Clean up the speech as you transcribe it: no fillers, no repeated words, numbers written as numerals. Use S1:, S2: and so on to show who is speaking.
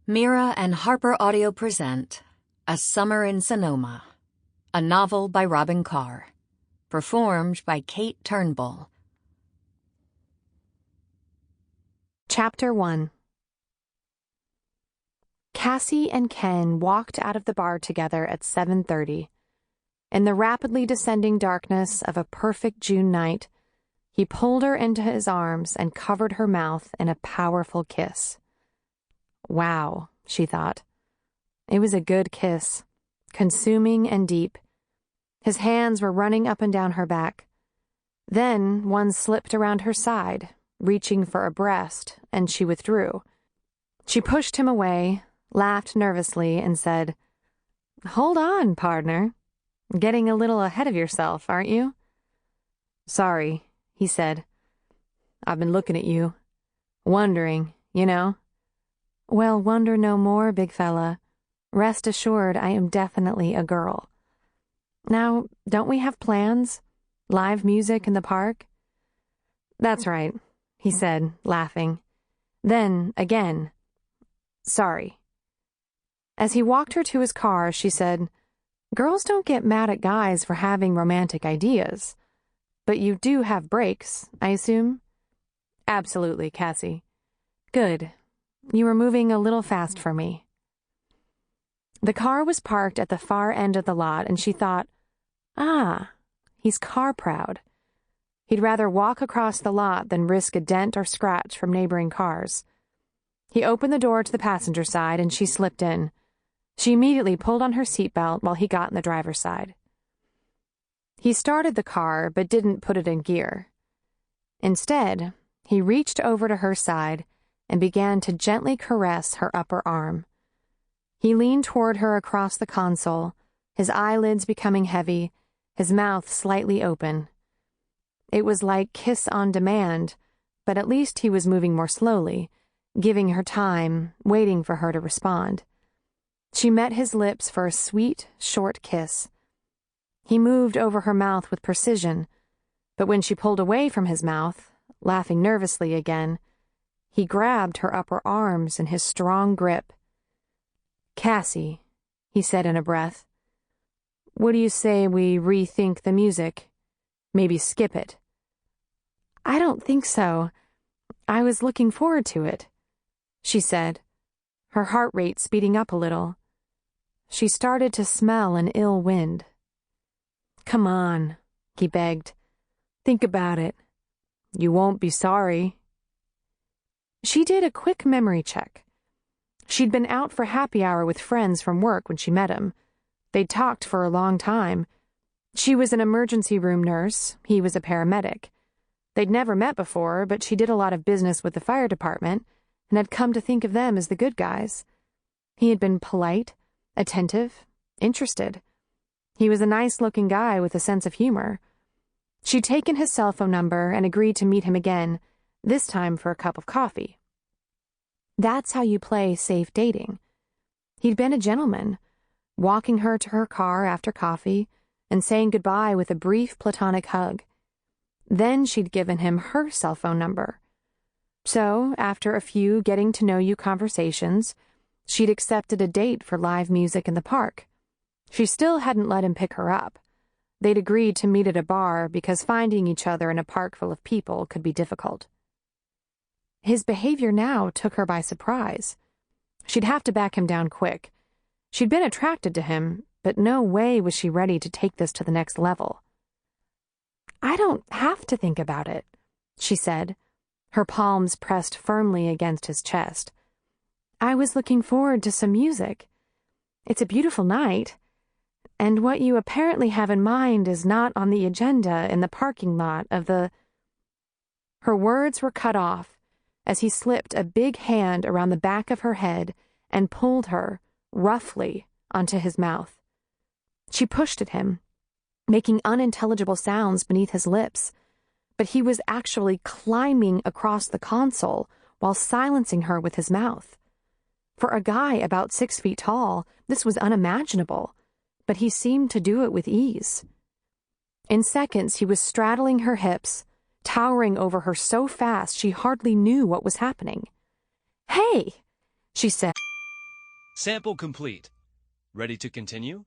S1: Mira and HarlequinAudio present A Summer in Sonoma, a novel by Robyn Carr, performed by Kate Turnbull.
S2: Chapter 1. Cassie and Ken walked out of the bar together at 7:30. In the rapidly descending darkness of a perfect June night, he pulled her into his arms and covered her mouth in a powerful kiss. Wow, she thought. It was a good kiss, consuming and deep. His hands were running up and down her back. Then one slipped around her side, reaching for a breast, and she withdrew. She pushed him away, laughed nervously, and said, "Hold on, partner. Getting a little ahead of yourself, aren't you?" "Sorry," he said. "I've been looking at you. Wondering, you know." "Well, wonder no more, big fella. Rest assured I am definitely a girl. Now, don't we have plans? Live music in the park?" "That's right," he said, laughing. Then, again, "Sorry." As he walked her to his car, she said, "Girls don't get mad at guys for having romantic ideas. But you do have brakes, I assume?" "Absolutely, Cassie." "Good. You were moving a little fast for me." The car was parked at the far end of the lot, and she thought, he's car proud. He'd rather walk across the lot than risk a dent or scratch from neighboring cars. He opened the door to the passenger side, and she slipped in. She immediately pulled on her seatbelt while he got in the driver's side. He started the car, but didn't put it in gear. Instead, he reached over to her side and began to gently caress her upper arm. He leaned toward her across the console, his eyelids becoming heavy, his mouth slightly open. It was like kiss on demand, but at least he was moving more slowly, giving her time, waiting for her to respond. She met his lips for a sweet, short kiss. He moved over her mouth with precision, but when she pulled away from his mouth, laughing nervously again, he grabbed her upper arms in his strong grip. "Cassie," he said in a breath, "what do you say we rethink the music? Maybe skip it?" "I don't think so. I was looking forward to it," she said, her heart rate speeding up a little. She started to smell an ill wind. "Come on," he begged. "Think about it. You won't be sorry." She did a quick memory check. She'd been out for happy hour with friends from work when she met him. They'd talked for a long time. She was an emergency room nurse, he was a paramedic. They'd never met before, but she did a lot of business with the fire department and had come to think of them as the good guys. He had been polite, attentive, interested. He was a nice-looking guy with a sense of humor. She'd taken his cell phone number and agreed to meet him again, this time for a cup of coffee. That's how you play safe dating. He'd been a gentleman, walking her to her car after coffee and saying goodbye with a brief platonic hug. Then she'd given him her cell phone number. So, after a few getting-to-know-you conversations, she'd accepted a date for live music in the park. She still hadn't let him pick her up. They'd agreed to meet at a bar because finding each other in a park full of people could be difficult. His behavior now took her by surprise. She'd have to back him down quick. She'd been attracted to him, but no way was she ready to take this to the next level. "I don't have to think about it," she said, her palms pressed firmly against his chest. "I was looking forward to some music. It's a beautiful night, and what you apparently have in mind is not on the agenda in the parking lot of the—" Her words were cut off as he slipped a big hand around the back of her head and pulled her, roughly, onto his mouth. She pushed at him, making unintelligible sounds beneath his lips, but he was actually climbing across the console while silencing her with his mouth. For a guy about 6 feet tall, this was unimaginable, but he seemed to do it with ease. In seconds, he was straddling her hips, towering over her so fast she hardly knew what was happening. "Hey," she said,
S3: Sample complete. Ready to continue?